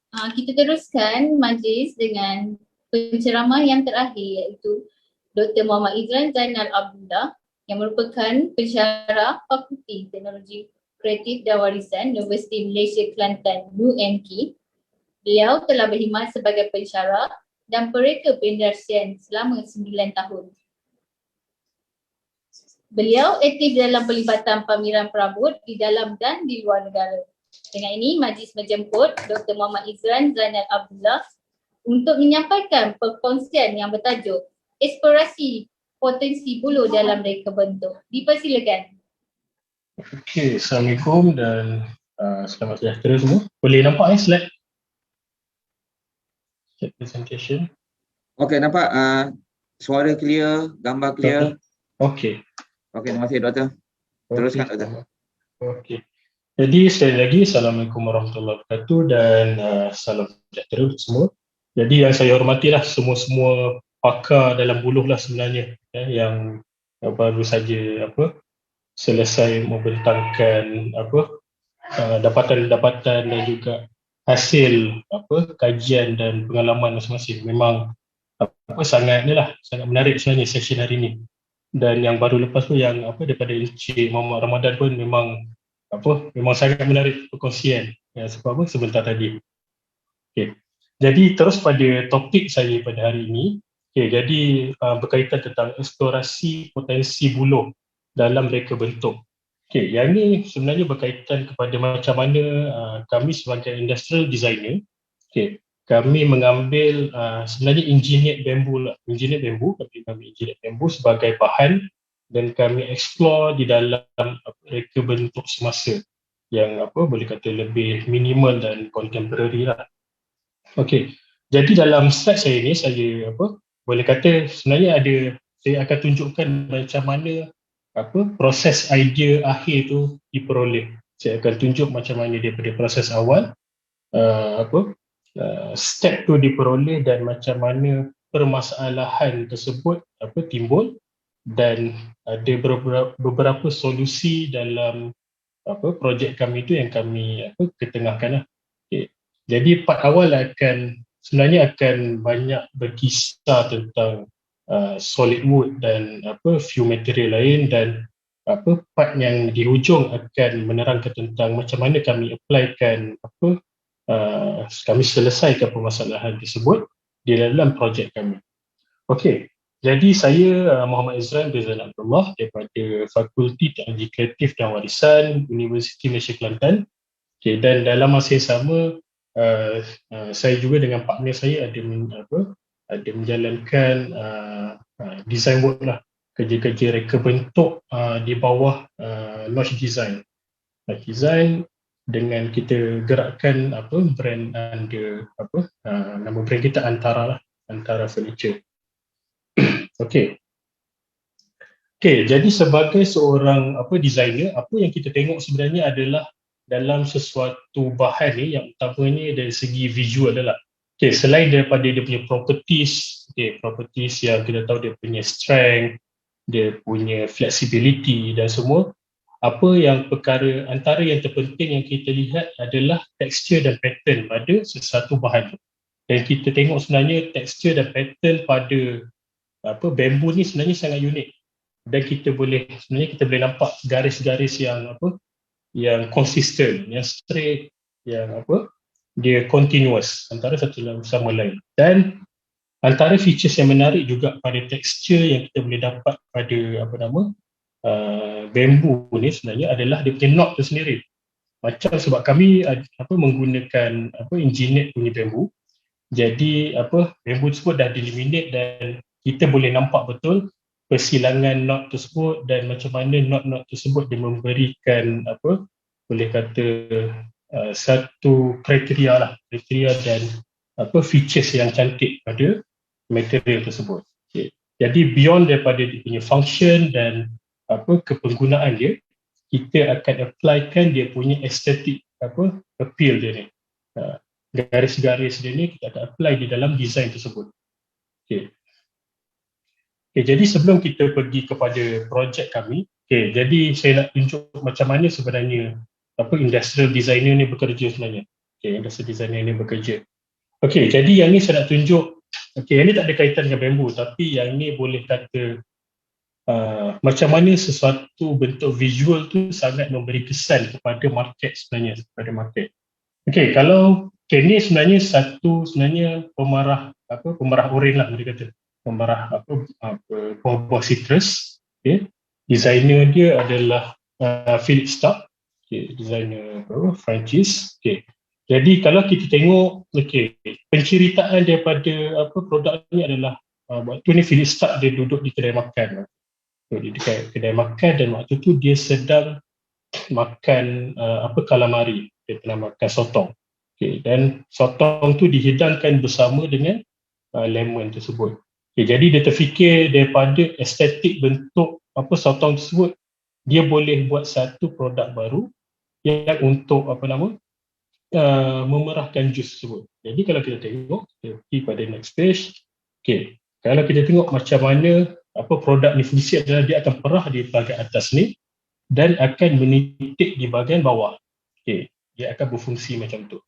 Kita teruskan majlis dengan penceramah yang terakhir iaitu Dr. Muhammad Izlan Zainal Abdullah yang merupakan pensyarah Fakulti Teknologi Kreatif dan Warisan Universiti Malaysia Kelantan UMK. Beliau telah berkhidmat sebagai pensyarah dan pereka pengindustrian selama 9 tahun. Beliau aktif dalam pelibatan pameran perabot di dalam dan di luar negara. Dengan ini, majlis menjemput Dr. Muhammad Izlan Zainal Abdullah untuk menyampaikan perkongsian yang bertajuk Eksplorasi Potensi Buluh dalam Reka Bentuk. Dipersilakan. Okey, Assalamualaikum dan selamat sejahtera semua. Boleh nampak slide? Slide presentation. Okey, nampak suara clear, gambar clear. Okey. Okey, terima kasih Doktor. Teruskan Doktor. Okey. Jadi sekali lagi Assalamualaikum warahmatullahi wabarakatuh dan salam sejahtera untuk semua. Jadi yang saya hormatilah semua pakar dalam buluh lah sebenarnya yang baru saja selesai membentangkan dapatan-dapatan dan juga hasil kajian dan pengalaman masing-masing. Memang sangat menarik sebenarnya session hari ini. Dan yang baru lepas tu yang daripada Encik Muhammad Ramadan pun memang sangat menarik perkongsian sebab sebentar tadi. Okey. Jadi terus pada topik saya pada hari ini. Okey, jadi berkaitan tentang eksplorasi potensi buluh dalam reka bentuk. Okey, yang ni sebenarnya berkaitan kepada macam mana kami sebagai industrial designer, kami mengambil sebenarnya engineered bambu sebagai bahan dan kami explore di dalam reka bentuk semasa yang boleh kata lebih minimal dan contemporary lah. Okey, jadi dalam slide saya ni saya boleh kata sebenarnya saya akan tunjukkan macam mana proses idea akhir tu diperoleh. Saya akan tunjuk macam mana daripada proses awal step tu diperoleh dan macam mana permasalahan tersebut timbul dan ada beberapa solusi dalam projek kami tu yang kami ketengahkan lah. Okay. Jadi part awal sebenarnya akan banyak berkisar tentang solid wood dan few material lain dan part yang di hujung akan menerangkan tentang macam mana kami applykan kami selesaikan permasalahan tersebut di dalam projek kami. Okey, jadi saya Muhammad Izlan bin Zainal Abdullah daripada Fakulti Teknologi Kreatif dan Warisan Universiti Malaysia Kelantan. Okey, dan dalam masa yang sama saya juga dengan partner saya ada menjalankan design work lah, kerja-kerja reka bentuk di bawah Notch Design. Notch Design dengan kita gerakkan brand under nama brand kita Antara Furniture. Okey. Jadi sebagai seorang designer, apa yang kita tengok sebenarnya adalah dalam sesuatu bahan ni yang utamanya dari segi visual adalah selain daripada dia punya properties, properties yang kita tahu dia punya strength, dia punya flexibility dan semua, apa yang antara yang terpenting yang kita lihat adalah tekstur dan pattern pada sesuatu bahan. Dan kita tengok sebenarnya tekstur dan pattern pada bambu ni sebenarnya sangat unik. Dan kita boleh nampak garis-garis yang yang konsisten, yang straight, yang dia continuous antara satu sama lain. Dan antara features yang menarik juga pada tekstur yang kita boleh dapat pada bambu ni sebenarnya adalah dia punya knot tu sendiri. Macam sebab kami menggunakan engineered punya bambu. Jadi bambu tersebut dah deliminate dan kita boleh nampak betul persilangan knot tersebut dan macam mana knot-knot tersebut dia memberikan boleh kata satu kriteria dan features yang cantik pada material tersebut. Okay. Jadi beyond daripada dia punya function dan kepenggunaan dia, kita akan applykan dia punya estetik appeal dia ni. Garis-garis dia ni kita akan apply di dalam design tersebut. Okay. Jadi sebelum kita pergi kepada projek kami, jadi saya nak tunjuk macam mana sebenarnya industrial designer ni bekerja sebenarnya. Industrial designer ni bekerja. Okey, jadi yang ni saya nak tunjuk. Okey, yang ni tak ada kaitan dengan bambu, tapi yang ni boleh kata macam mana sesuatu bentuk visual tu sangat memberi kesan kepada market sebenarnya, kepada market. Okey, kalau ni sebenarnya sebenarnya pemarah oren lah boleh kata. Pemarah buah-buah citrus. Okey. Designer dia adalah Philip Stark. Okey, designer Francis. Okey. Jadi kalau kita tengok penceritaan daripada produk ni adalah waktu ni Philip Stark dia duduk di kedai makan. Di dekat kedai makan dan waktu tu dia sedang makan calamari, dia pernah makan sotong. Dan sotong tu dihidangkan bersama dengan lemon tersebut. Jadi dia terfikir daripada estetik bentuk sotong tersebut, dia boleh buat satu produk baru yang untuk memerahkan jus tersebut. Jadi kalau kita tengok, kita pergi pada next page. Kalau kita tengok macam mana produk ni fungsi adalah dia akan perah di bahagian atas ni dan akan menitik di bahagian bawah. Dia akan berfungsi macam tu.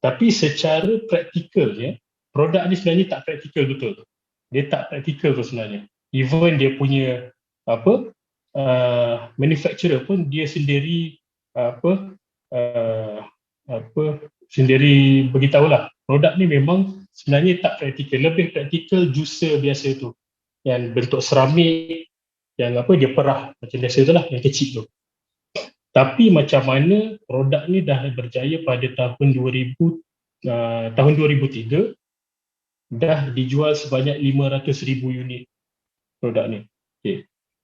Tapi secara praktikal produk ni sebenarnya tak praktikal betul. Dia tak praktikal tu sebenarnya. Even dia punya manufacturer pun dia sendiri sendiri beritahulah produk ni memang sebenarnya tak praktikal. Lebih praktikal juicer biasa tu yang bentuk seramik yang dia perah macam biasa tu lah, yang kecil tu. Tapi macam mana produk ni dah berjaya pada tahun 2003 dah dijual sebanyak 500,000 unit produk ni.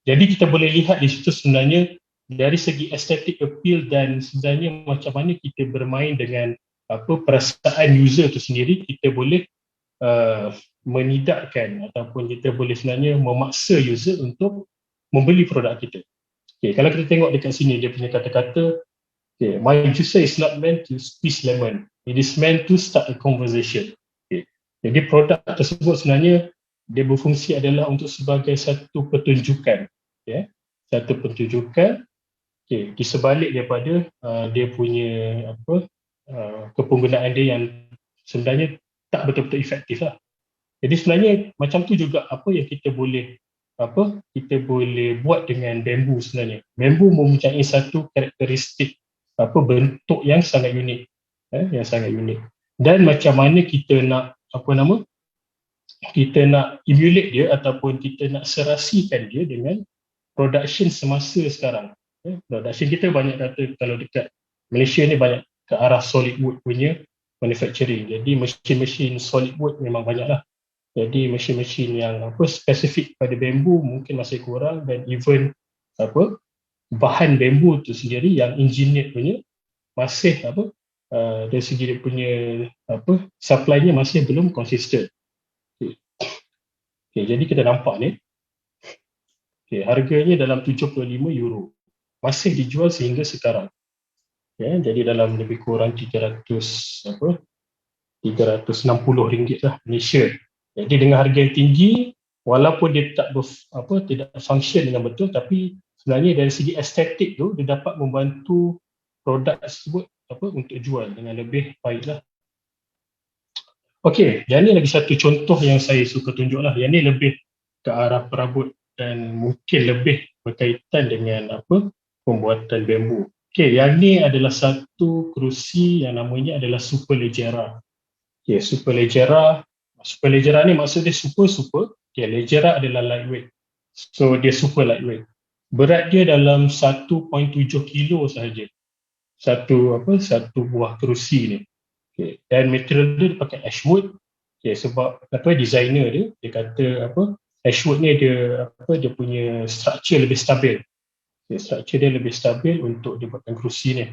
Jadi kita boleh lihat di situ sebenarnya dari segi aesthetic appeal dan sebenarnya macam mana kita bermain dengan perasaan user tu sendiri, kita boleh menidakkan ataupun kita boleh sebenarnya memaksa user untuk membeli produk kita. Kalau kita tengok dekat sini dia punya kata-kata, my juicer is not meant to squeeze lemon, it is meant to start a conversation. Jadi produk tersebut sebenarnya dia berfungsi adalah untuk sebagai satu pertunjukan, satu pertunjukan di sebalik daripada dia punya kepenggunaan dia yang sebenarnya tak betul-betul efektif lah. Jadi sebenarnya macam tu juga yang kita boleh buat dengan bambu sebenarnya. Bambu mempunyai satu karakteristik bentuk yang sangat unik, yang sangat unik. Dan macam mana kita nak kita nak emulate dia ataupun kita nak serasikan dia dengan production semasa sekarang. Production kita banyak kata kalau dekat Malaysia ni banyak ke arah solid wood punya manufacturing. Jadi mesin-mesin solid wood memang banyak lah. Jadi mesin-mesin yang spesifik pada bambu mungkin masih kurang, dan even bahan bambu tu sendiri yang engineered punya masih dari segi dia punya supply-nya masih belum konsisten. Jadi kita nampak ni harganya dalam 75 euro masih dijual sehingga sekarang. Jadi dalam lebih kurang 360 ringgit lah Malaysia. Jadi dengan harga yang tinggi, walaupun dia tidak function dengan betul, tapi sebenarnya dari segi estetik tu dia dapat membantu produk tersebut untuk jual dengan lebih baiklah. Yang ni lagi satu contoh yang saya suka tunjuk lah. Yang ni lebih ke arah perabot dan mungkin lebih berkaitan dengan pembuatan bambu. Yang ni adalah satu kerusi yang namanya adalah Superleggera. Superleggera ni maksud dia super. Leggera adalah lightweight. So dia super lightweight. Berat dia dalam 1.7 kilo sahaja. Satu buah kerusi ni. Dan material dia pakai ashwood. Sebab designer dia kata ashwood ni dia punya structure lebih stabil. Structure dia lebih stabil untuk dibuatkan kerusi ni.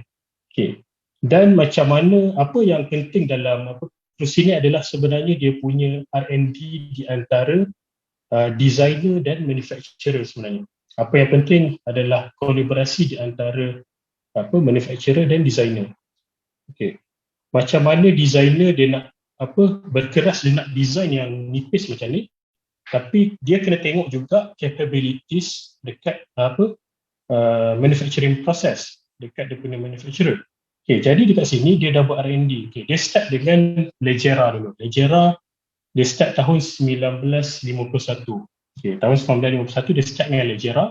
Dan macam mana apa yang penting dalam kerusi ni adalah sebenarnya dia punya R&D di antara designer dan manufacturer sebenarnya. Apa yang penting adalah kolaborasi di antara manufacturer dan designer. Macam mana designer dia nak berkeras dia nak design yang nipis macam ni, tapi dia kena tengok juga capabilities dekat manufacturing process dekat dia punya manufacturer. jadi dekat sini dia dah buat R&D. Dia start dengan Legera dulu. Legera dia start tahun 1951. Tahun 1951 dia start dengan Legera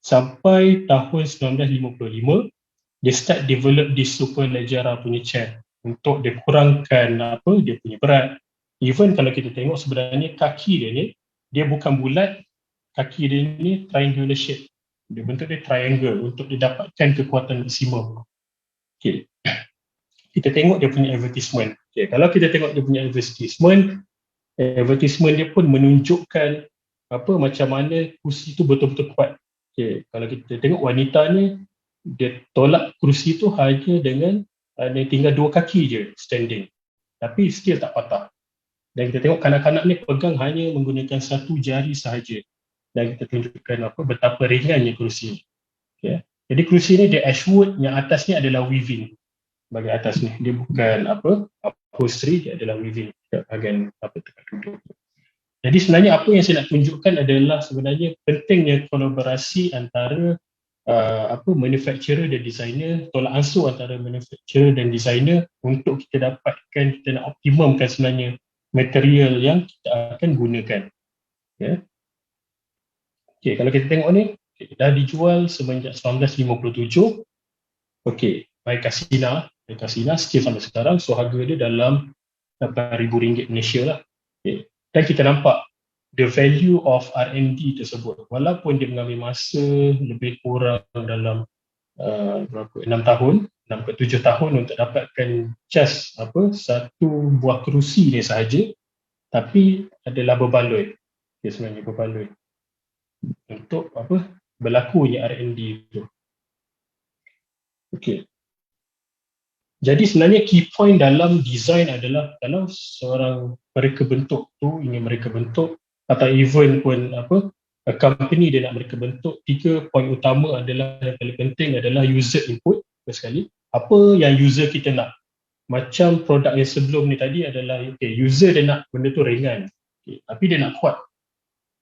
sampai tahun 1955 dia start develop di Superleggera punya chair untuk dia kurangkan dia punya berat. Even kalau kita tengok sebenarnya kaki dia ni, dia bukan bulat, kaki dia ni triangular shape. Dia bentuk dia triangle untuk didapatkan kekuatan maksimum. Kita tengok dia punya advertisement. Kalau kita tengok dia punya advertisement dia pun menunjukkan macam mana kursi tu betul-betul kuat. Kalau kita tengok wanita ni, dia tolak kerusi tu hanya dengan tinggal 2 kaki je standing, tapi still tak patah. Dan kita tengok kanak-kanak ni pegang hanya menggunakan 1 jari sahaja, dan kita tunjukkan betapa ringannya kerusi ni. Jadi kerusi ni dia ashwood, yang atas ni adalah weaving. Bahagian atas ni dia bukan upholstery, dia adalah weaving bahagian tempat duduk. Jadi sebenarnya apa yang saya nak tunjukkan adalah sebenarnya pentingnya kolaborasi antara manufacturer dan designer, tolak ansur antara manufacturer dan designer untuk kita dapatkan, kita nak optimumkan sebenarnya material yang kita akan gunakan. Kalau kita tengok ni, dah dijual semenjak 1957. by Casina still sampai sekarang, so harga dia dalam RM8,000 Malaysia lah. Dan kita nampak the value of R&D tersebut, walaupun dia mengambil masa lebih kurang dalam 6 tahun, 6 ke 7 tahun untuk dapatkan just satu buah kerusi ni sahaja, tapi adalah berbaloi. Sebenarnya berbaloi untuk berlakunya R&D itu. Jadi sebenarnya key point dalam design adalah kalau seorang mereka bentuk tu, ingin mereka bentuk, atau even pun a company dia nak mereka bentuk, 3 poin utama adalah yang paling penting adalah user input. First sekali, apa yang user kita nak. Macam produk yang sebelum ni tadi adalah user dia nak benda tu ringan, tapi dia nak kuat.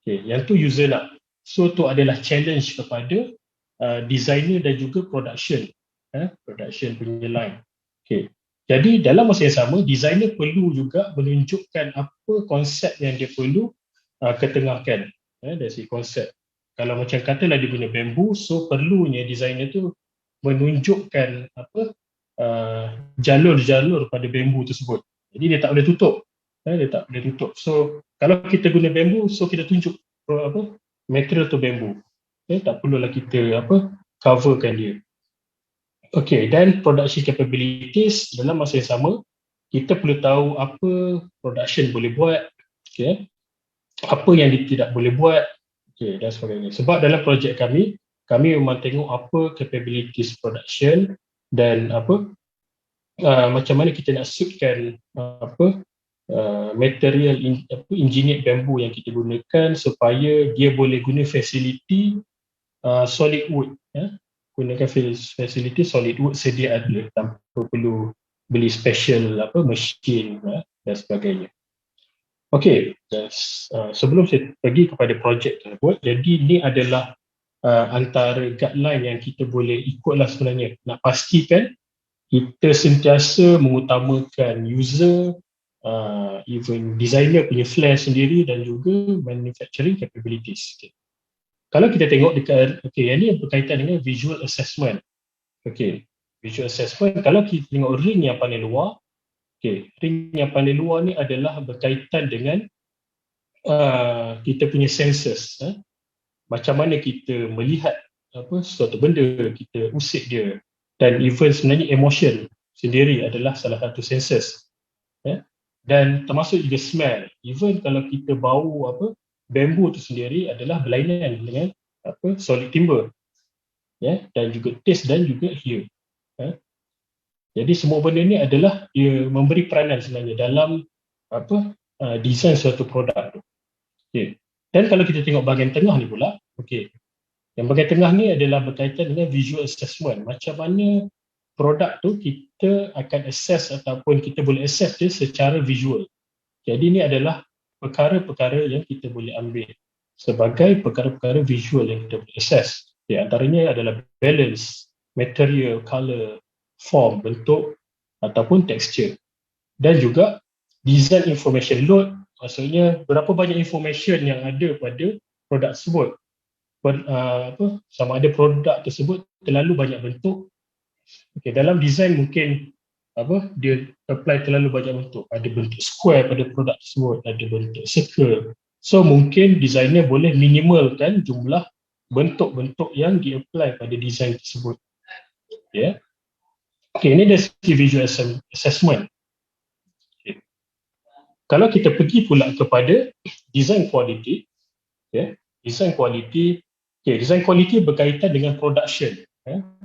Yang tu user nak. So tu adalah challenge kepada designer dan juga production punya line. Jadi dalam masa yang sama, designer perlu juga menunjukkan apa konsep yang dia perlu ketengahkan dari segi konsep. Kalau macam katalah dia guna bambu, so perlunya designer tu menunjukkan jalur-jalur pada bambu tersebut. Jadi dia tak boleh tutup. Dia tak boleh tutup. So kalau kita guna bambu, so kita tunjuk material tu bambu. Tak perlulah kita coverkan dia. Dan production capabilities, dalam masa yang sama kita perlu tahu apa production boleh buat, apa yang dia tidak boleh buat, dan sebagainya. Sebab dalam projek kami memang tengok apa capabilities production dan macam mana kita nak suitkan material engineered bambu yang kita gunakan supaya dia boleh guna facility solid wood, gunakan facility solid wood sedia ada tanpa perlu beli special machine dan sebagainya. Sebelum saya pergi kepada projek tersebut, jadi ni adalah antara guideline yang kita boleh ikutlah sebenarnya. Nak pastikan kita sentiasa mengutamakan user, even designer punya flair sendiri dan juga manufacturing capabilities. Kalau kita tengok dekat, yang ni berkaitan dengan visual assessment. Visual assessment, kalau kita tengok ring yang paling luar, ring yang paling luar ni adalah berkaitan dengan kita punya senses. Macam mana kita melihat suatu benda, kita usik dia. Dan even sebenarnya emotion sendiri adalah salah satu senses. Dan termasuk juga smell. Even kalau kita bau bambu tu sendiri adalah berlainan dengan solid timber, dan juga taste dan juga hear. Jadi semua benda ni adalah dia memberi peranan sebenarnya dalam design suatu produk tu. Dan kalau kita tengok bahagian tengah ni pula, yang bahagian tengah ni adalah berkaitan dengan visual assessment. Macam mana produk tu kita akan assess ataupun kita boleh assess dia secara visual. Jadi ni adalah perkara-perkara yang kita boleh ambil sebagai perkara-perkara visual yang kita boleh assess. Antaranya adalah balance, material, color, form, bentuk ataupun texture. Dan juga design information load, maksudnya berapa banyak information yang ada pada produk tersebut. Sama ada produk tersebut terlalu banyak bentuk. Okay, dalam design mungkin dia apply terlalu banyak bentuk. Ada bentuk square pada produk tersebut, ada bentuk circle. So mungkin designer boleh minimalkan jumlah bentuk-bentuk yang di-apply pada design tersebut. Yeah. Okay, ini dari segi visual assessment. Okay. Kalau kita pergi pula kepada design quality, design quality, design quality berkaitan dengan production.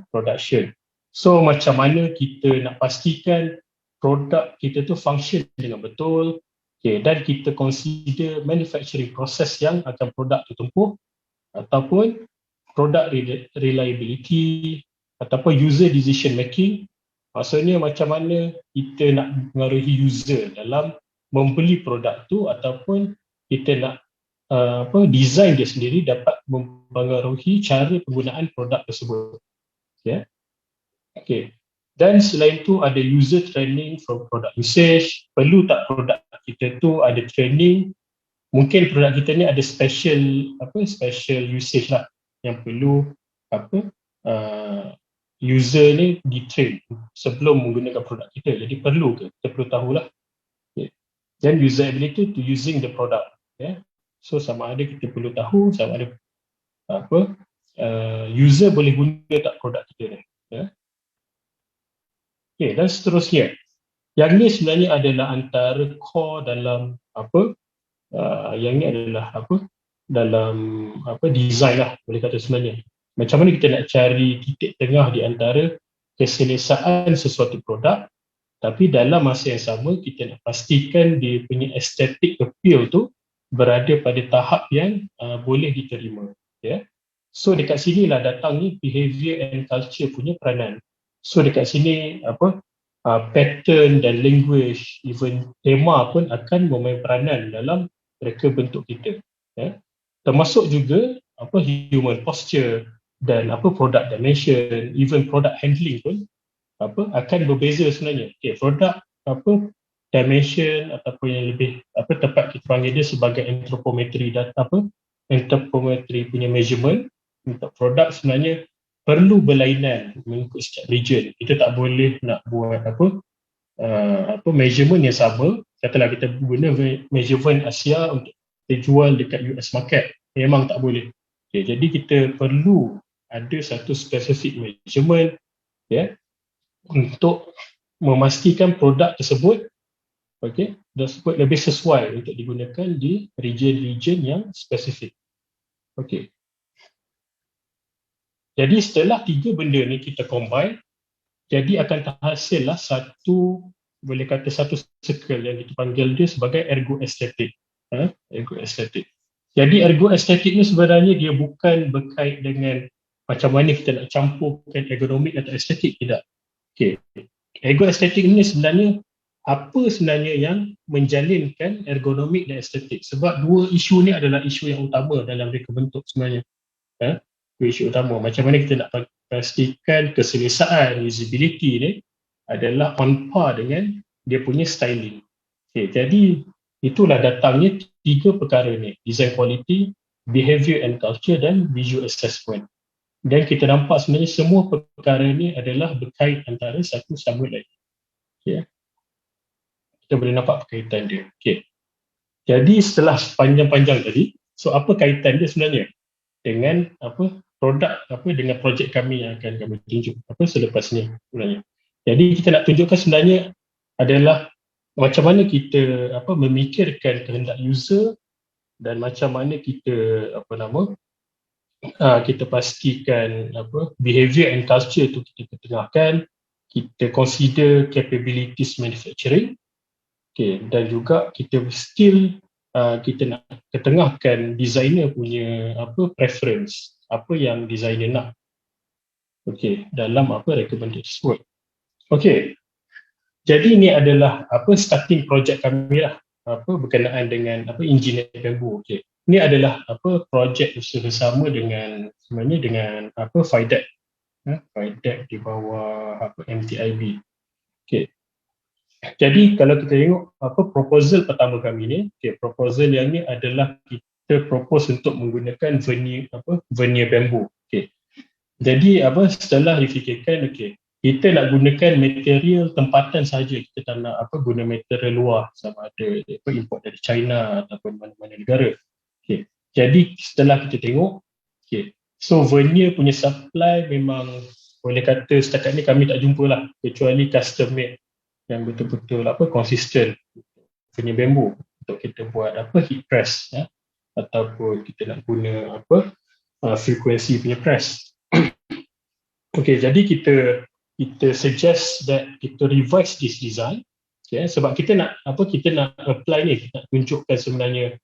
Production. So macam mana kita nak pastikan produk kita tu function dengan betul, dan kita consider manufacturing process yang akan produk tu tempuh, ataupun product reliability, ataupun user decision making. Maksudnya macam mana kita nak mengaruhi user dalam membeli produk tu, ataupun kita nak design dia sendiri dapat mempengaruhi cara penggunaan produk tersebut. Okay. Dan selain tu ada user training from product usage. Perlu tak produk kita tu ada training? Mungkin produk kita ni ada special usage lah yang perlu user ni di-train sebelum menggunakan produk kita. Jadi perlu ke? Kita perlu tahulah. Okay. Dan usability to using the product. So sama ada kita perlu tahu sama ada user boleh guna tak produk kita ni. Okay, dan seterusnya. Yang ni sebenarnya adalah antara core dalam yang ni adalah dalam design lah, boleh kata sebenarnya. Macam mana kita nak cari titik tengah di antara keselesaan sesuatu produk, tapi dalam masa yang sama kita nak pastikan dia punya aesthetic appeal tu berada pada tahap yang boleh diterima. So dekat sini lah datang ni behavior and culture punya peranan. So dekat sini pattern dan language, even tema pun akan memain peranan dalam reka bentuk kita. Termasuk juga human posture dan product dimension, even product handling pun akan berbeza sebenarnya. Okay, produk dimension ataupun yang lebih tepat kita panggil dia sebagai anthropometry data, anthropometry punya measurement untuk produk sebenarnya perlu berlainan mengikut setiap region. Kita tak boleh nak buat measurement yang sama. Katalah kita guna measurement Asia untuk kita jual dekat US market, memang tak boleh. Okay, jadi kita perlu ada satu specific measurement untuk memastikan produk tersebut tersebut lebih sesuai untuk digunakan di region-region yang spesifik. Okay. Jadi setelah tiga benda ni kita combine, jadi akan terhasillah satu circle yang kita panggil dia sebagai ergoaesthetic. Ergoaesthetic. Jadi ergoaesthetic ni sebenarnya dia bukan berkait dengan macam mana kita nak campurkan ergonomik atau estetik, tidak. Okay. Ergoaesthetic ni sebenarnya apa sebenarnya yang menjalinkan ergonomik dan estetik, sebab dua isu ni adalah isu yang utama dalam reka bentuk sebenarnya. Isu utama macam mana kita nak pastikan keselesaan usability ni adalah on par dengan dia punya styling. Okay, jadi itulah datangnya tiga perkara ni, design quality, behavior and culture dan visual assessment. Dan kita nampak sebenarnya semua perkara ni adalah berkait antara satu sama lain. Okay. Kita boleh nampak perkaitan dia. Okay. Jadi setelah panjang-panjang tadi, so apa kaitan dia sebenarnya dengan produk dengan projek kami yang akan kami tunjuk selepas ni sebenarnya. Jadi kita nak tunjukkan sebenarnya adalah macam mana kita memikirkan kehendak user dan macam mana kita kita pastikan behavior and culture tu kita ketengahkan, kita consider capabilities manufacturing, dan juga kita still kita nak ketengahkan designer punya preference, apa yang designer nak dalam reka bentuk tersebut. Jadi ini adalah starting project kami lah, berkenaan dengan engineer bambu. Ini adalah projek bersama dengan sebenarnya dengan FIDAC. void deck di bawah MTIB. Okay. Jadi kalau kita tengok proposal pertama kami ni, proposal yang ni adalah kita propose untuk menggunakan veneer bambu. Jadi setelah difikirkan, kita nak gunakan material tempatan saja, kita tak nak guna material luar, sama ada import dari China ataupun mana-mana negara. Jadi setelah kita tengok, so veneer punya supply memang boleh kata setakat ni kami tak jumpa lah, kecuali custom made yang betul-betul konsisten veneer bambu untuk kita buat heat press, ataupun kita nak guna frekuensi punya press. Jadi kita suggest that kita revise this design, sebab kita nak apply ni, kita nak tunjukkan sebenarnya,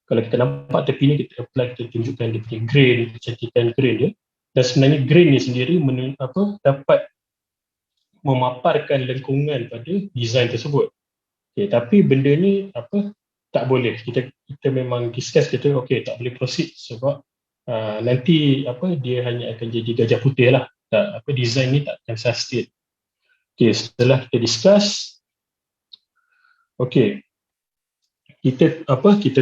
kalau kita nampak tepi ni, kita apply, kita tunjukkan dia punya grain, kecantikan grain dia, dan sebenarnya grain ni sendiri dapat memaparkan lengkungan pada design tersebut. Tapi benda ni tak boleh, kita memang discuss, kita tak boleh proceed sebab nanti dia hanya akan jadi gajah putih lah, design ni tak akan sustain. Setelah kita discuss, kita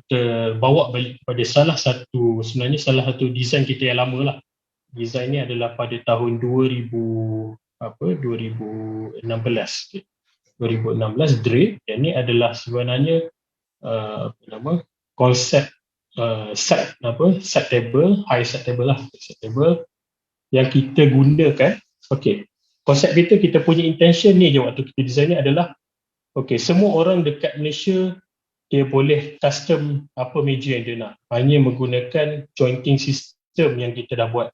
terbawa balik pada salah satu design kita yang lama lah. Design ni adalah pada tahun 2016. 2016 Dre, yang ni adalah sebenarnya konsep set table, high set table lah, set table yang kita gunakan. Konsep kita punya intention ni je waktu kita design ni adalah semua orang dekat Malaysia dia boleh custom apa meja yang dia nak, hanya menggunakan jointing system yang kita dah buat.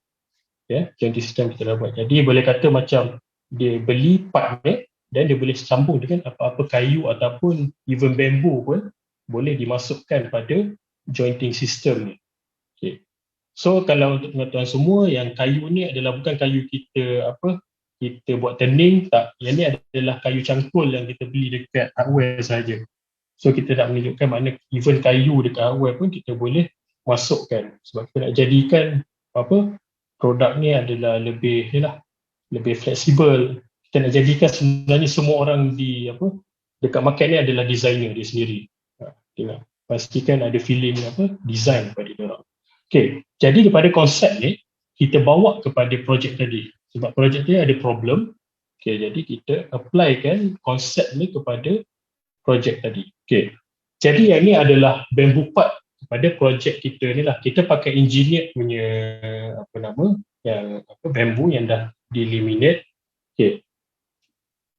Jointing system kita dah buat. Jadi boleh kata macam dia beli part ni dan dia boleh sambung dengan apa-apa kayu ataupun even bambu pun boleh dimasukkan pada jointing system ni. So kalau untuk pengetahuan semua, yang kayu ni adalah bukan kayu kita buat turning, tak. Yang ni adalah kayu cangkul yang kita beli dekat hardware saja. So kita nak menunjukkan mana even kayu dekat hardware pun kita boleh masukkan, sebab kita nak jadikan produk ni adalah lebih fleksibel. Kita nak jadikan sebenarnya semua orang dekat market ni adalah designer dia sendiri. Kita nak pastikan ada feeling design pada dia orang. Jadi daripada konsep ni kita bawa kepada projek tadi, sebab projek tadi ada problem. Jadi kita applykan konsep ni kepada projek tadi. Jadi yang ni adalah bamboo part pada projek kita ni lah. Kita pakai engineered punya bambu yang dah delaminate.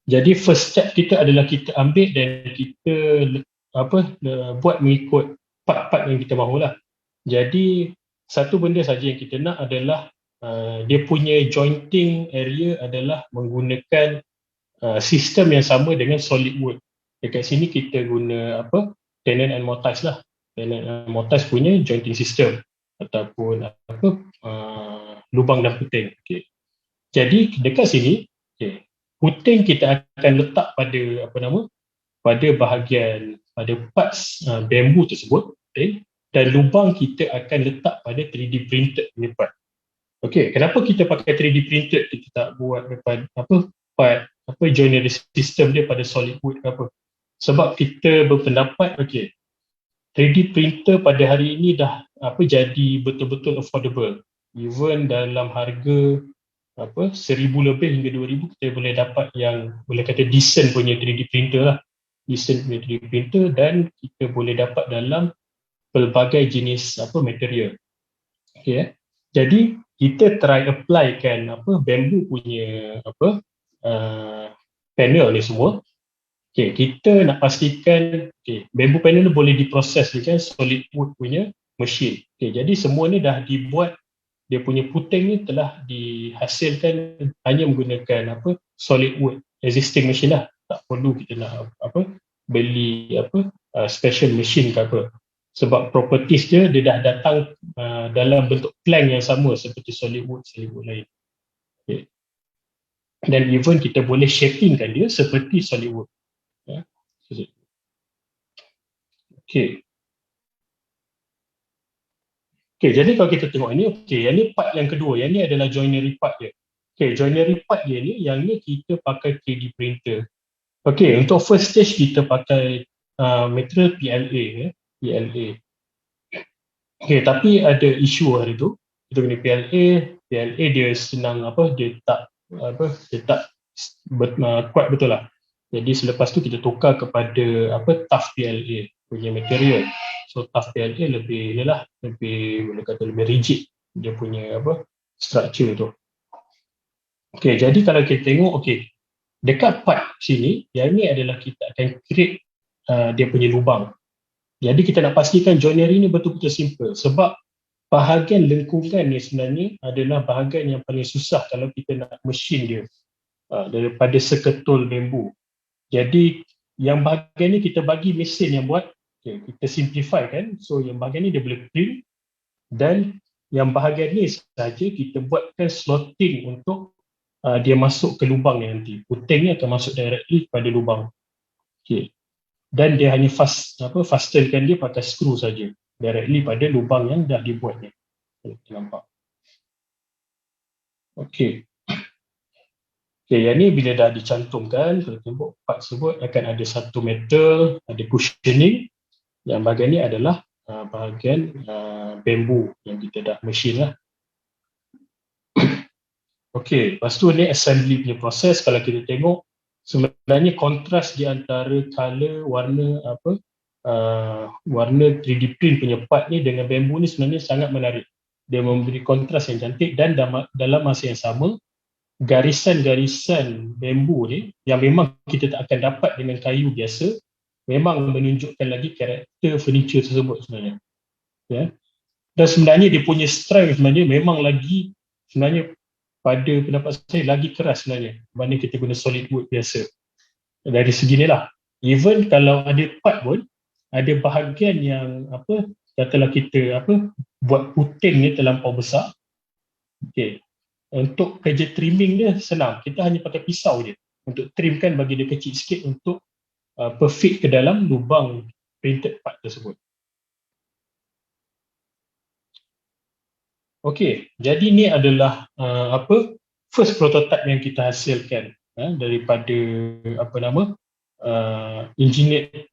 Jadi first step kita adalah kita ambil dan kita buat mengikut part-part yang kita mahulah. Jadi satu benda saja yang kita nak adalah dia punya jointing area adalah menggunakan sistem yang sama dengan solid wood. Dekat sini kita guna tenon and mortise lah. Tenon and mortise punya jointing system ataupun lubang dan puting. Jadi dekat sini puting kita akan letak pada pada bahagian pada parts bambu tersebut, dan lubang kita akan letak pada 3D printed punya part. Kenapa kita pakai 3D printed, kita tak buat depan part joinery system dia pada solid wood ke apa? Sebab kita berpendapat 3D printer pada hari ini dah jadi betul-betul affordable. Even dalam harga 1,000 lebih hingga 2,000 kita boleh dapat yang boleh kata decent punya 3D printer lah. Decent punya 3D printer, dan kita boleh dapat dalam pelbagai jenis material. Jadi kita try apply kan bambu punya panel ni semua. Kita nak pastikan bambu panel ni boleh diproses dengan solid wood punya machine. Jadi semua ni dah dibuat, dia punya puting ni telah dihasilkan hanya menggunakan solid wood existing machine lah. Tak perlu kita nak beli special machine ke apa. Sebab properties dia dah datang dalam bentuk plank yang sama seperti solid wood lain. Dan even kita boleh shapingkan dia seperti solid wood. Jadi kalau kita tengok ini, yang ni part yang kedua, yang ni adalah joinery part dia. Okay, joinery part dia ni, yang ni kita pakai 3D printer. Okay, untuk first stage kita pakai material PLA. PLA. Okay, tapi ada isu hari tu. Kita guna PLA dia senang dia tak kuat betul lah. Jadi selepas tu kita tukar kepada tough PLA punya material. So tough PLA lebih boleh kata lebih rigid dia punya structure tu. Okay, jadi kalau kita tengok dekat part sini, yang ni adalah kita akan create dia punya lubang. Jadi kita nak pastikan joinery ni betul-betul simple sebab bahagian lengkungan ni sebenarnya adalah bahagian yang paling susah kalau kita nak machine dia daripada seketul bambu. Jadi yang bahagian ni kita bagi mesin yang buat, kita simplify kan, so yang bahagian ni dia boleh print dan yang bahagian ni sahaja kita buatkan slotting untuk dia masuk ke lubang yang nanti. Puting ni akan masuk directly pada lubang. Okay. Dan dia hanya fastenkan dia pakai skru saja directly pada lubang yang dah dibuat ni. Kita nampak. Okey. Okey, yang ni bila dah dicantumkan, kalau tengok part tersebut akan ada satu metal, ada cushioning. Yang bahagian ni adalah bahagian bambu yang kita dah machine lah. Okey, lepas tu ni assembly punya proses. Kalau kita tengok sebenarnya kontras di antara color warna warna 3D print punya part ni dengan bambu ni sebenarnya sangat menarik. Dia memberi kontras yang cantik dan dalam masa yang sama garisan-garisan bambu ni yang memang kita tak akan dapat dengan kayu biasa memang menunjukkan lagi karakter furniture tersebut sebenarnya. Ya. Dan sebenarnya dia punya strength sebenarnya memang lagi sebenarnya pada pendapat saya lagi keras sebenarnya berbanding kita guna solid wood biasa. Dari segi ni lah. Even kalau ada part pun, ada bahagian yang katalah kita buat puting ni terlampau besar. Okay. Untuk kerja trimming dia senang. Kita hanya pakai pisau je untuk trimkan bagi dia kecil sikit untuk perfect ke dalam lubang printed part tersebut. Okey, jadi ni adalah first prototype yang kita hasilkan daripada engineered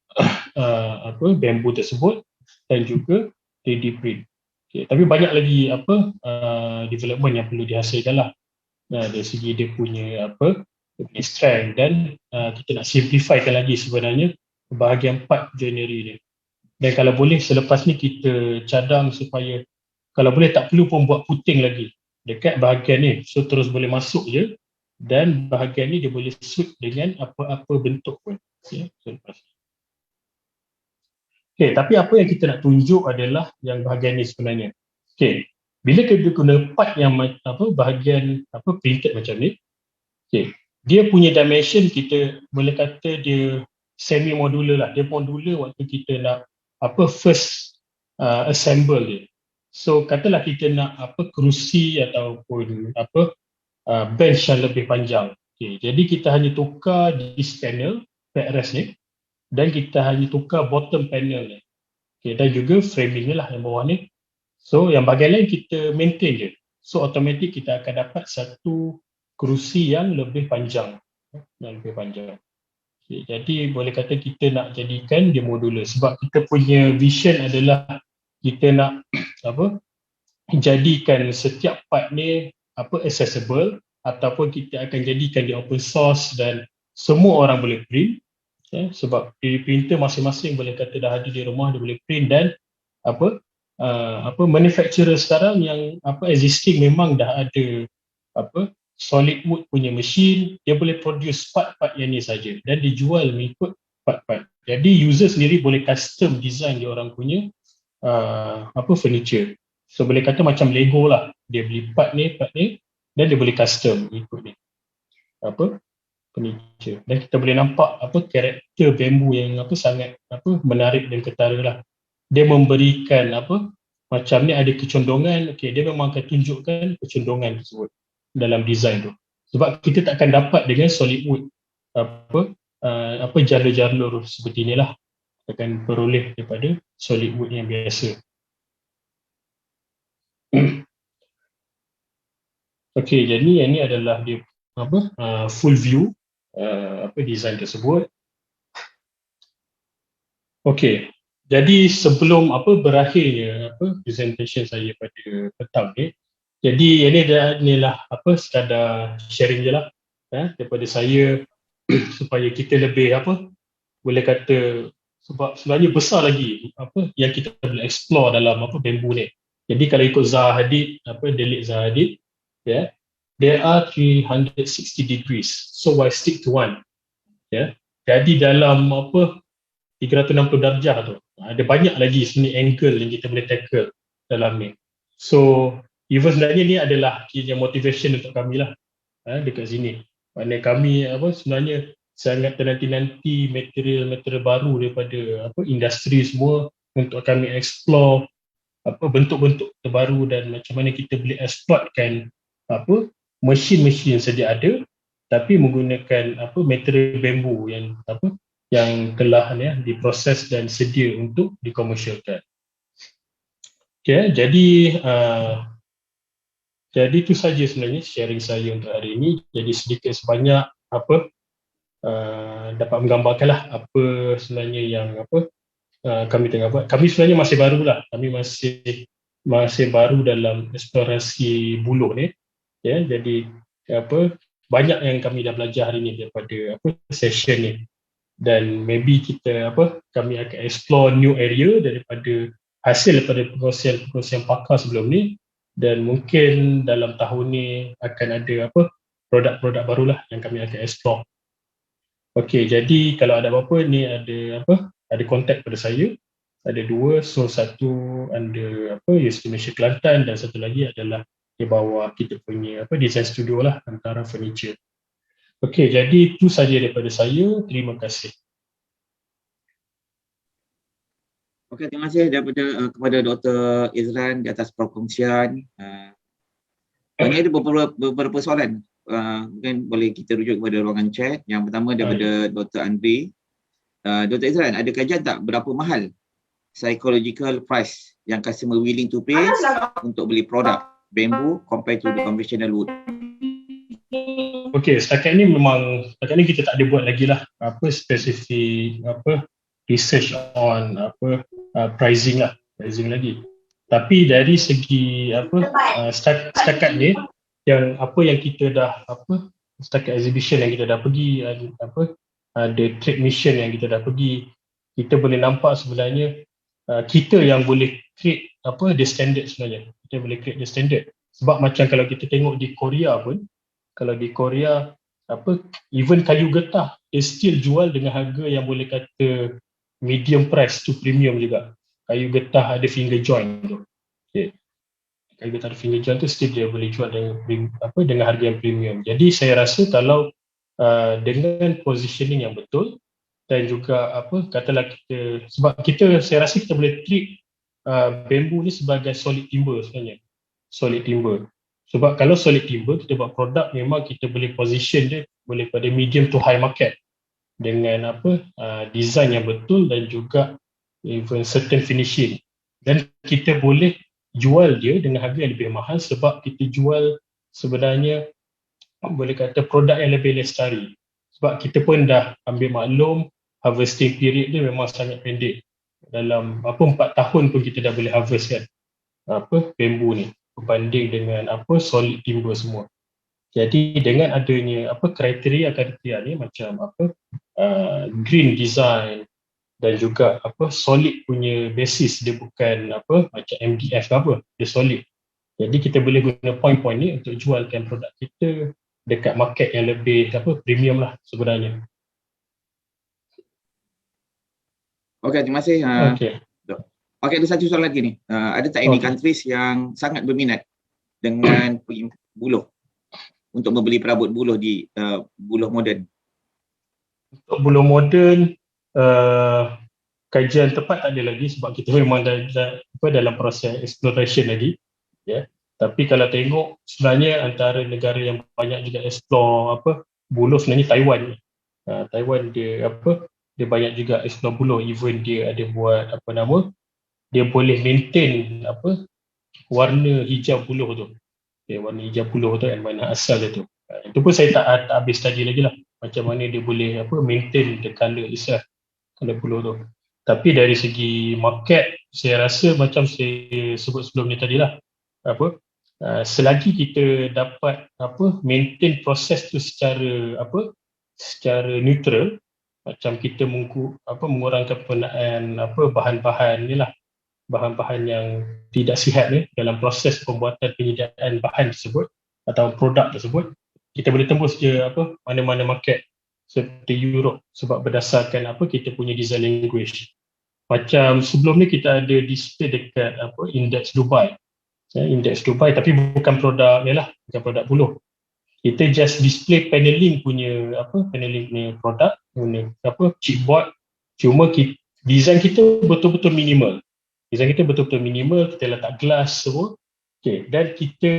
bambu tersebut dan juga 3D print. Okay, tapi banyak lagi development yang perlu dihasilkan lah. Dari segi dia punya strength dan kita nak simplifykan lagi sebenarnya bahagian part joinery ni. Dan kalau boleh selepas ni kita cadang supaya kalau boleh tak perlu pun buat puting lagi dekat bahagian ni, so terus boleh masuk je dan bahagian ni dia boleh suit dengan apa-apa bentuk pun. Okay, tapi apa yang kita nak tunjuk adalah yang bahagian ni sebenarnya. Okay, bila kita guna part yang bahagian printed macam ni, okay, dia punya dimension kita boleh kata dia semi modular lah. Dia modular waktu kita nak first assemble dia. So katalah kita nak kerusi ataupun bench yang lebih panjang. Okay, jadi kita hanya tukar this panel, backrest ni, dan kita hanya tukar bottom panel ni. Okay, dan juga framing ni lah yang bawah ni. So yang bahagian lain kita maintain je. So automatic kita akan dapat satu kerusi yang lebih panjang. Okay, jadi boleh kata kita nak jadikan dia modular sebab kita punya vision adalah kita nak jadikan setiap part ni accessible ataupun kita akan jadikan dia open source dan semua orang boleh print. Sebab 3D printer masing-masing boleh kata dah ada di rumah, dia boleh print dan manufacturer sekarang yang existing memang dah ada solid wood punya machine, dia boleh produce part-part yang ni saja dan dijual mengikut part-part. Jadi user sendiri boleh custom design dia orang punya furniture. So boleh kata macam Lego lah, dia beli part ni dan dia boleh custom ikut ni furniture. Dan kita boleh nampak karakter bambu yang sangat menarik dan ketara lah. Dia memberikan macam ni ada kecondongan, okay, dia memang akan tunjukkan kecondongan tersebut dalam design tu. Sebab kita tak akan dapat dengan solid wood jalur-jalur seperti inilah akan peroleh daripada solid wood yang biasa. Okey, jadi yang ni adalah dia full view design tersebut. Okey. Jadi sebelum berakhirnya presentation saya pada petang ni. Jadi ini adalah sekadar sharing je lah daripada saya supaya kita lebih boleh kata, sebab sebenarnya besar lagi yang kita boleh explore dalam bambu ni. Jadi kalau ikut Zaha Hadid, Delete Zaha Hadid, there are 360 degrees, so why stick to one? Jadi dalam 360 darjah tu ada banyak lagi sebenarnya angle yang kita boleh tackle dalam ni. So even sebenarnya ni adalah kira motivation untuk kami lah dekat sini. Maknanya kami sebenarnya sangat nanti material baru daripada industri semua untuk kami explore bentuk-bentuk terbaru dan macam mana kita boleh exploitkan mesin-mesin yang sedia ada tapi menggunakan material bambu yang telah diproses dan sedia untuk dikomersialkan. Okay, jadi itu saja sebenarnya sharing saya untuk hari ini. Jadi sedikit sebanyak dapat menggambarkanlah apa sebenarnya yang kami tengah buat. Kami sebenarnya masih barulah. Kami masih baru dalam eksplorasi buluh ni. Jadi banyak yang kami dah belajar hari ini daripada session ni. Dan maybe kami akan explore new area daripada hasil daripada perkongsian pakar sebelum ni, dan mungkin dalam tahun ni akan ada produk-produk barulah yang kami akan explore. Okey, jadi kalau ada apa-apa ni ada kontak pada saya. Ada dua, so satu under UST Malaysia Kelantan dan satu lagi adalah di bawah kita punya design studio lah, Antara Furniture. Okey, jadi itu saja daripada saya. Terima kasih. Okey, terima kasih kepada Dr. Izran di atas perkongsian. Ini ada beberapa soalan. Mungkin boleh kita rujuk kepada ruangan chat. Yang pertama daripada Dr. Andri. Dr. Izran, ada kajian tak berapa mahal psychological price yang customer willing to pay untuk beli produk bambu compared to the conventional wood? Okey, setakat ni kita tak ada buat lagi lah spesifik research on pricing lagi. Tapi dari segi setakat ni yang kita dah setakat exhibition yang kita dah pergi, ada trade mission yang kita dah pergi, kita boleh nampak sebenarnya kita yang boleh create the standard sebenarnya. Kita boleh create the standard. Sebab macam kalau kita tengok di Korea pun, kalau di Korea even kayu getah dia still jual dengan harga yang boleh kata medium price to premium juga. Kayu getah ada finger joint tu. Okay. Kayu getah ada finger joint tu still dia boleh jual dengan harga yang premium. Jadi saya rasa kalau dengan positioning yang betul dan juga katalah kita, sebab saya rasa kita boleh treat bambu ni sebagai solid timber sebenarnya. Solid timber. Sebab kalau solid timber kita buat produk, memang kita boleh position dia boleh pada medium to high market dengan design yang betul dan juga even certain finishing, dan kita boleh jual dia dengan harga yang lebih mahal sebab kita jual sebenarnya boleh kata produk yang lebih lestari. Sebab kita pun dah ambil maklum harvesting period dia memang sangat pendek. Dalam 4 tahun pun kita dah boleh harvest kan bambu ni berbanding dengan solid timber semua. Jadi dengan adanya kriteria ni macam green design dan juga solid punya basis, dia bukan macam MDF ke dia solid. Jadi kita boleh guna point-point ni untuk jualkan produk kita dekat market yang lebih premium lah sebenarnya. Okey, terima kasih. Okey, ada satu soalan lagi ni. Ada tak any countries yang sangat berminat dengan buluh untuk membeli perabot buluh di buluh moden? Untuk buluh moden, kajian tepat tak ada lagi sebab kita memang dalam proses exploration lagi. Tapi kalau tengok sebenarnya antara negara yang banyak juga explore buluh sebenarnya Taiwan. Taiwan dia banyak juga explore buluh, even dia ada buat dia boleh maintain warna hijau buluh tu. warna hijau puluh tu kan, warna asal dia tu. Itu pun saya tak habis study lagi lah, macam mana dia boleh maintain the colour itself, colour puluh tu. Tapi dari segi market, saya rasa macam saya sebut sebelum ni tadi lah, selagi kita dapat maintain proses tu secara neutral, macam kita mengurangkan penggunaan bahan-bahan ni lah, bahan-bahan yang tidak sihat ni dalam proses pembuatan penyediaan bahan tersebut atau produk tersebut, kita boleh tembus je mana-mana market seperti Europe, sebab berdasarkan kita punya design language. Macam sebelum ni kita ada display dekat Index Dubai, Index Dubai, tapi bukan produk ni lah, bukan produk buluh. Kita just display paneling punya produk, chipboard. Cuma design kita betul-betul minimal. Kita letak glass semua. Okay. Dan kita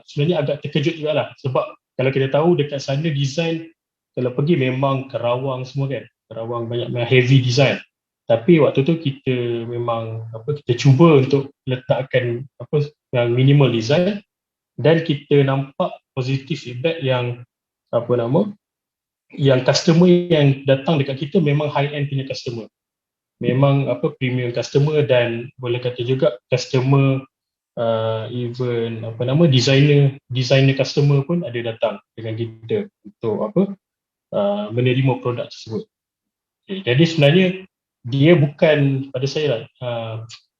sebenarnya agak terkejut jugalah, sebab kalau kita tahu dekat sana design, kalau pergi memang Kerawang semua kan, Kerawang banyak heavy design. Tapi waktu tu kita memang kita cuba untuk letakkan yang minimal design, dan kita nampak positif feedback yang yang customer yang datang dekat kita memang high end punya customer, memang premium customer, dan boleh kata juga customer even designer customer pun ada datang dengan kita untuk menerima produk tersebut. Okay. Jadi sebenarnya dia bukan, pada saya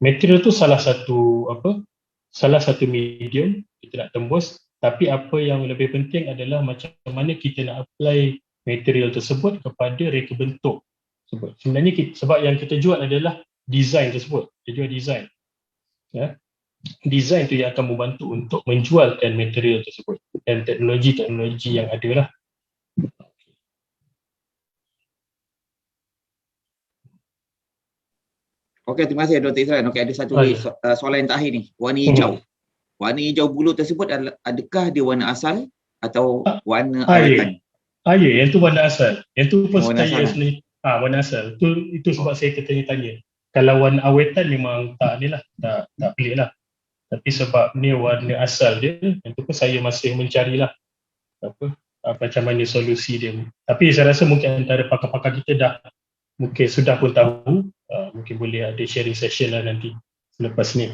material tu salah satu medium kita nak tembus, tapi apa yang lebih penting adalah macam mana kita nak apply material tersebut kepada reka bentuk. Sebenarnya sebab yang kita jual adalah design tersebut, kita jual design. Ya. Design tu yang akan membantu untuk menjualkan material tersebut dan teknologi yang ada lah. Okey, terima kasih Dr. Izran. Okey, ada satu soalan yang terakhir ni. Warna hijau. Warna hijau bulu tersebut adakah dia warna asal atau warna awetan? Yang tu warna asal. Yang tu pun warna saya sebenarnya warna asal. Itu sebab saya tertanya-tanya. Kalau warna awetan memang tak pelik lah. Tapi sebab ni warna asal dia, yang tu pun saya masih mencarilah macam mana solusi dia. Tapi saya rasa mungkin antara pakar-pakar kita mungkin sudah pun tahu, mungkin boleh ada sharing session lah nanti selepas ni.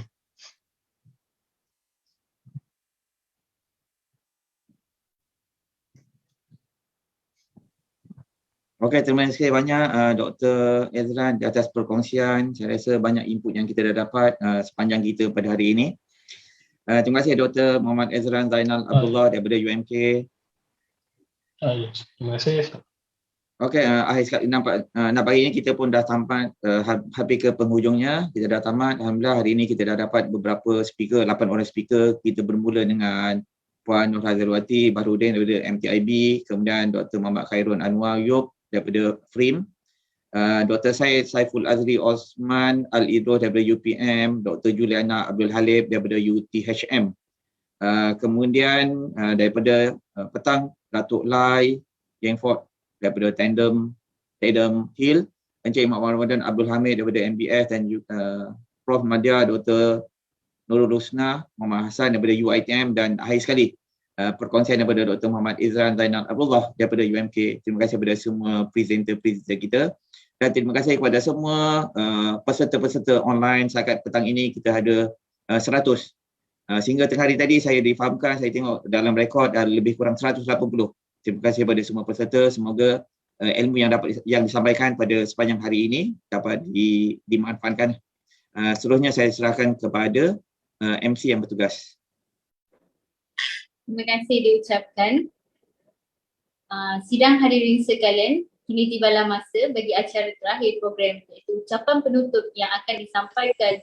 Okey, terima kasih banyak Dr. Izran di atas perkongsian. Saya rasa banyak input yang kita dah dapat sepanjang kita pada hari ini. Terima kasih Dr. Muhammad Izran Zainal Abdullah daripada UMK. Terima kasih. Okey, akhir sekali nampak pagi ini kita pun dah sampai hampir ke penghujungnya. Kita dah tamat. Alhamdulillah hari ini kita dah dapat beberapa speaker, 8 orang speaker. Kita bermula dengan Puan Nur Hazarwati Bahrudin daripada MTIB, kemudian Dr. Muhammad Khairun Anwar Yop daripada FRIM, Dr. Syed Saiful Azri Osman Al-Idroh daripada UPM, Dr. Juliana Abdul Halib daripada UTHM. Kemudian daripada petang, Datuk Lai Yengford daripada Tandem Hill, Encik Mak Ramadan Abdul Hamid daripada MBS, dan Prof. Madya Dr. Nurul Rusna Muhammad Hassan daripada UITM, dan akhir sekali perkongsian daripada Dr. Muhammad Izran Zainal Abdullah daripada UMK. Terima kasih kepada semua presenter kita, dan terima kasih kepada semua peserta-peserta online. Setakat petang ini kita ada 100. Sehingga tengah hari tadi saya difahamkan, saya tengok dalam rekod lebih kurang 180. Terima kasih kepada semua peserta. Semoga ilmu yang disampaikan pada sepanjang hari ini dapat dimanfaatkan. Seterusnya saya serahkan kepada MC yang bertugas. Terima kasih diucapkan. Sidang hadirin sekalian, kini tibalah masa bagi acara terakhir program, iaitu ucapan penutup yang akan disampaikan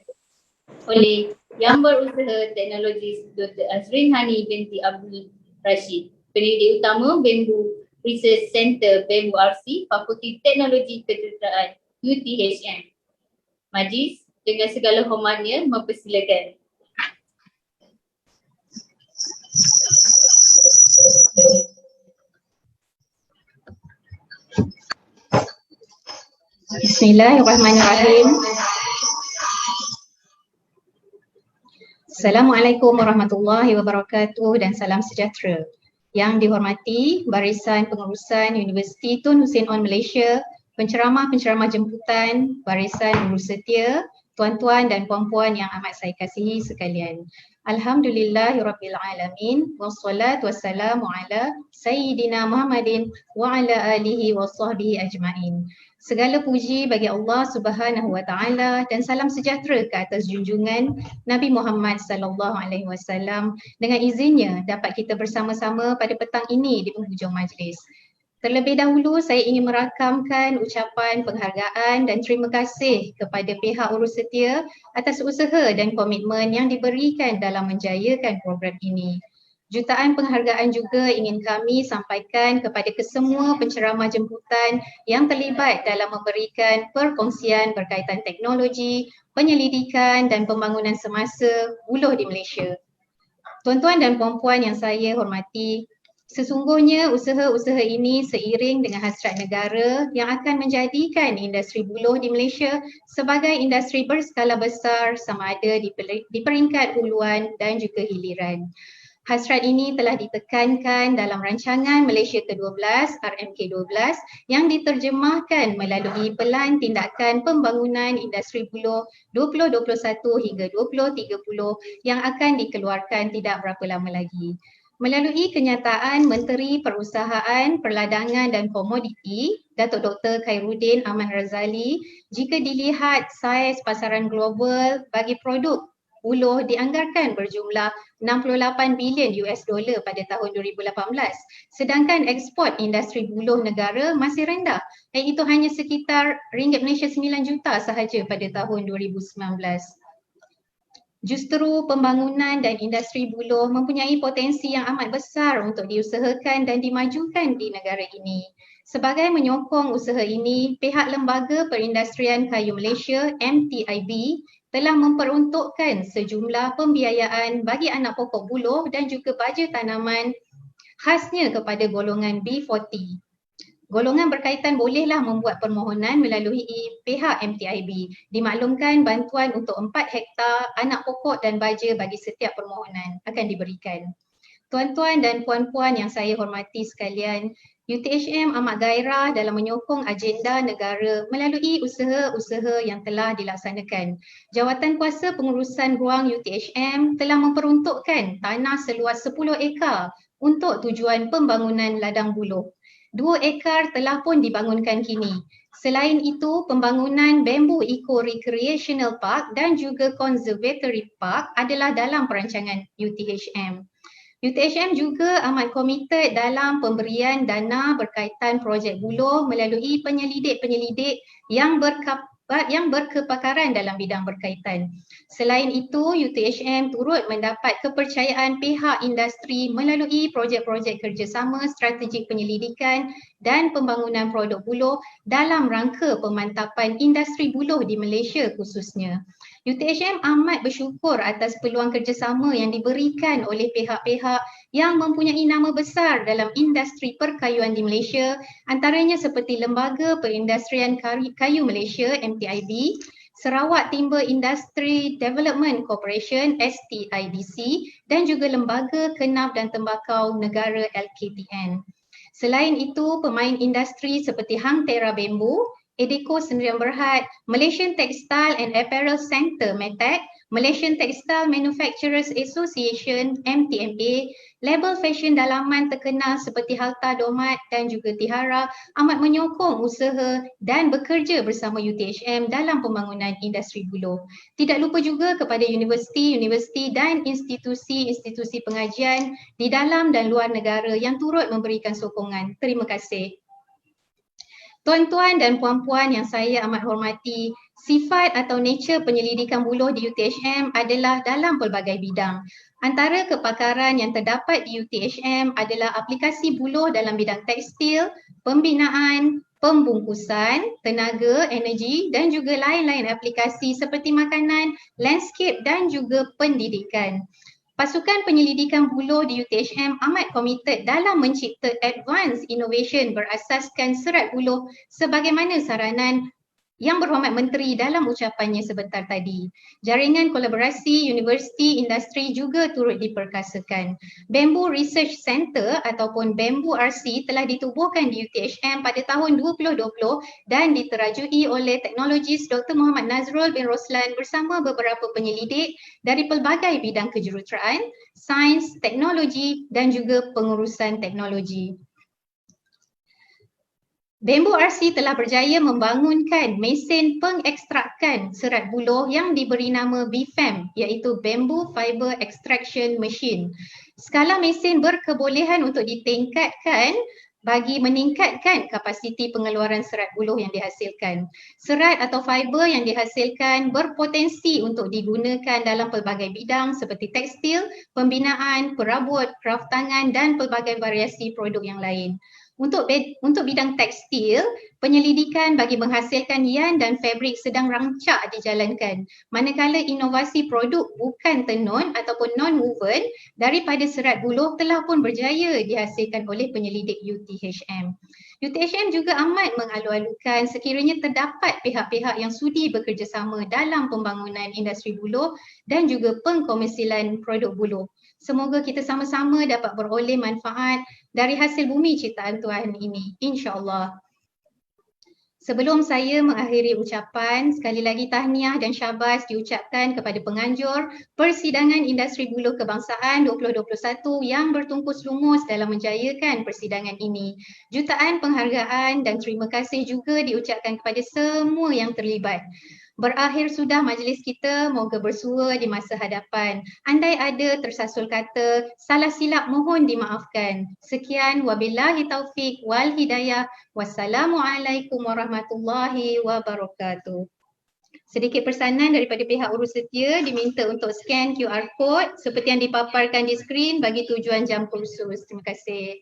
oleh Yang Berusaha Teknologi Dr. Azrin Hani binti Abdul Rashid, pendidik utama Bamboo Research Center Bamboo RC, Fakulti Teknologi Kejuruteraan UTHM. Majlis dengan segala hormatnya mempersilakan. Bismillahirrahmanirrahim. Assalamualaikum warahmatullahi wabarakatuh dan salam sejahtera. Yang dihormati Barisan Pengurusan Universiti Tun Hussein On Malaysia, penceramah-penceramah jemputan, barisan urus setia, tuan-tuan dan puan-puan yang amat saya kasihi sekalian. Alhamdulillahirabbil alamin wassalatu wassalamu ala sayyidina Muhammadin wa ala alihi wasahbihi ajmain. Segala puji bagi Allah Subhanahu wa taala dan salam sejahtera ke atas junjungan Nabi Muhammad sallallahu alaihi wasallam. Dengan izinnya dapat kita bersama-sama pada petang ini di penghujung majlis. Terlebih dahulu saya ingin merakamkan ucapan penghargaan dan terima kasih kepada pihak urus setia atas usaha dan komitmen yang diberikan dalam menjayakan program ini. Jutaan penghargaan juga ingin kami sampaikan kepada kesemua penceramah jemputan yang terlibat dalam memberikan perkongsian berkaitan teknologi, penyelidikan dan pembangunan semasa buloh di Malaysia. Tuan-tuan dan puan-puan yang saya hormati, sesungguhnya usaha-usaha ini seiring dengan hasrat negara yang akan menjadikan industri buloh di Malaysia sebagai industri berskala besar sama ada di peringkat huluan dan juga hiliran. Hasrat ini telah ditekankan dalam rancangan Malaysia ke-12 RMK12 yang diterjemahkan melalui Pelan Tindakan Pembangunan Industri Buloh 2021 hingga 2030 yang akan dikeluarkan tidak berapa lama lagi. Melalui kenyataan Menteri Perusahaan, Perladangan dan Komoditi, Datuk Dr. Khairuddin Ahmad Razali, jika dilihat saiz pasaran global bagi produk buloh dianggarkan berjumlah 68 bilion US dollar pada tahun 2018, sedangkan ekspor industri buloh negara masih rendah, iaitu hanya sekitar ringgit Malaysia 9 juta sahaja pada tahun 2019. Justru pembangunan dan industri buloh mempunyai potensi yang amat besar untuk diusahakan dan dimajukan di negara ini. Sebagai menyokong usaha ini, pihak Lembaga Perindustrian Kayu Malaysia MTIB telah memperuntukkan sejumlah pembiayaan bagi anak pokok buloh dan juga baja tanaman khasnya kepada golongan B40. Golongan berkaitan bolehlah membuat permohonan melalui pihak MTIB. Dimaklumkan bantuan untuk 4 hektar anak pokok dan baja bagi setiap permohonan akan diberikan. Tuan-tuan dan puan-puan yang saya hormati sekalian, UTHM amat gairah dalam menyokong agenda negara melalui usaha-usaha yang telah dilaksanakan. Jawatan Kuasa Pengurusan Ruang UTHM telah memperuntukkan tanah seluas 10 ekar untuk tujuan pembangunan ladang buloh. 2 ekar telah pun dibangunkan kini. Selain itu, pembangunan Bamboo Eco Recreational Park dan juga Conservatory Park adalah dalam perancangan UTHM. UTHM juga amat komited dalam pemberian dana berkaitan projek buloh melalui penyelidik-penyelidik yang berkepakaran dalam bidang berkaitan. Selain itu, UTHM turut mendapat kepercayaan pihak industri melalui projek-projek kerjasama strategik penyelidikan dan pembangunan produk buloh dalam rangka pemantapan industri buloh di Malaysia khususnya. UTHM amat bersyukur atas peluang kerjasama yang diberikan oleh pihak-pihak yang mempunyai nama besar dalam industri perkayuan di Malaysia, antaranya seperti Lembaga Perindustrian Kayu Malaysia MTIB, Sarawak Timber Industry Development Corporation STIDC dan juga Lembaga Kenaf dan Tembakau Negara LKTN. Selain itu, pemain industri seperti Hang Tera Bamboo, Edeco Sdn Bhd, Malaysian Textile and Apparel Centre MATEC, Malaysian Textile Manufacturers Association MTMA, label fashion dalaman terkenal seperti Halta Domat dan juga Tihara amat menyokong usaha dan bekerja bersama UTHM dalam pembangunan industri buloh. Tidak lupa juga kepada universiti-universiti dan institusi-institusi pengajian di dalam dan luar negara yang turut memberikan sokongan. Terima kasih. Tuan-tuan dan puan-puan yang saya amat hormati, sifat atau nature penyelidikan buloh di UTHM adalah dalam pelbagai bidang. Antara kepakaran yang terdapat di UTHM adalah aplikasi buloh dalam bidang tekstil, pembinaan, pembungkusan, tenaga, energi dan juga lain-lain aplikasi seperti makanan, landscape dan juga pendidikan. Pasukan penyelidikan buloh di UTHM amat komited dalam mencipta advanced innovation berasaskan serat buloh sebagaimana saranan Yang Berhormat Menteri dalam ucapannya sebentar tadi. Jaringan kolaborasi universiti, industri juga turut diperkasakan. Bamboo Research Center ataupun Bamboo RC telah ditubuhkan di UTHM pada tahun 2020 dan diterajui oleh teknologis Dr. Muhammad Nazrul bin Roslan bersama beberapa penyelidik dari pelbagai bidang kejuruteraan, sains, teknologi dan juga pengurusan teknologi. Bamboo RC telah berjaya membangunkan mesin pengekstrakan serat buluh yang diberi nama BFEM iaitu Bamboo Fiber Extraction Machine. Skala mesin berkebolehan untuk ditingkatkan bagi meningkatkan kapasiti pengeluaran serat buluh yang dihasilkan. Serat atau fiber yang dihasilkan berpotensi untuk digunakan dalam pelbagai bidang seperti tekstil, pembinaan, perabot, kraft tangan dan pelbagai variasi produk yang lain. Untuk bidang tekstil, penyelidikan bagi menghasilkan yarn dan fabrik sedang rancak dijalankan. Manakala inovasi produk bukan tenun ataupun non-woven daripada serat buluh telah pun berjaya dihasilkan oleh penyelidik UTHM. UTHM juga amat mengalu-alukan sekiranya terdapat pihak-pihak yang sudi bekerjasama dalam pembangunan industri buluh dan juga pengkomersialan produk buluh. Semoga kita sama-sama dapat beroleh manfaat dari hasil bumi ciptaan Tuhan ini, insya-Allah. Sebelum saya mengakhiri ucapan, sekali lagi tahniah dan syabas diucapkan kepada penganjur Persidangan Industri Buluh Kebangsaan 2021 yang bertungkus lumus dalam menjayakan persidangan ini. Jutaan penghargaan dan terima kasih juga diucapkan kepada semua yang terlibat. Berakhir sudah majlis kita, moga bersua di masa hadapan. Andai ada tersasul kata, salah silap mohon dimaafkan. Sekian, wabillahi taufik wal hidayah. Wassalamualaikum warahmatullahi wabarakatuh. Sedikit pesanan daripada pihak urus setia diminta untuk scan QR code seperti yang dipaparkan di skrin bagi tujuan jam kursus. Terima kasih.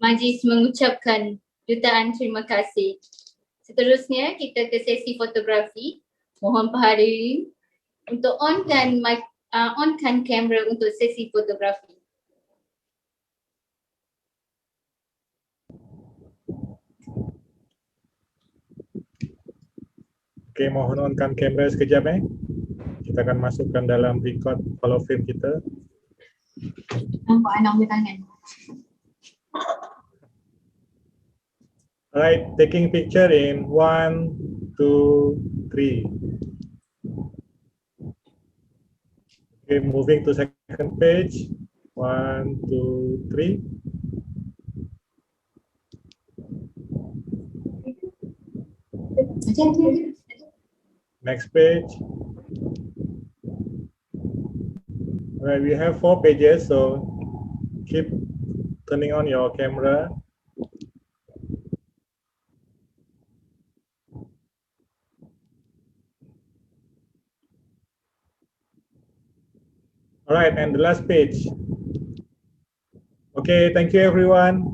Majlis mengucapkan jutaan terima kasih. Seterusnya kita ke sesi fotografi. Mohon perhatian untuk onkan kamera untuk sesi fotografi. Okey, mohon onkan kamera sekejap Kita akan masukkan dalam record follow frame kita. Nampak anak bertangan. Alright, taking picture in 1, 2, 3. Okay, moving to second page. 1, 2, 3. Next page. Alright, we have 4 pages, so keep turning on your camera. Alright, and the last page. Okay, thank you everyone.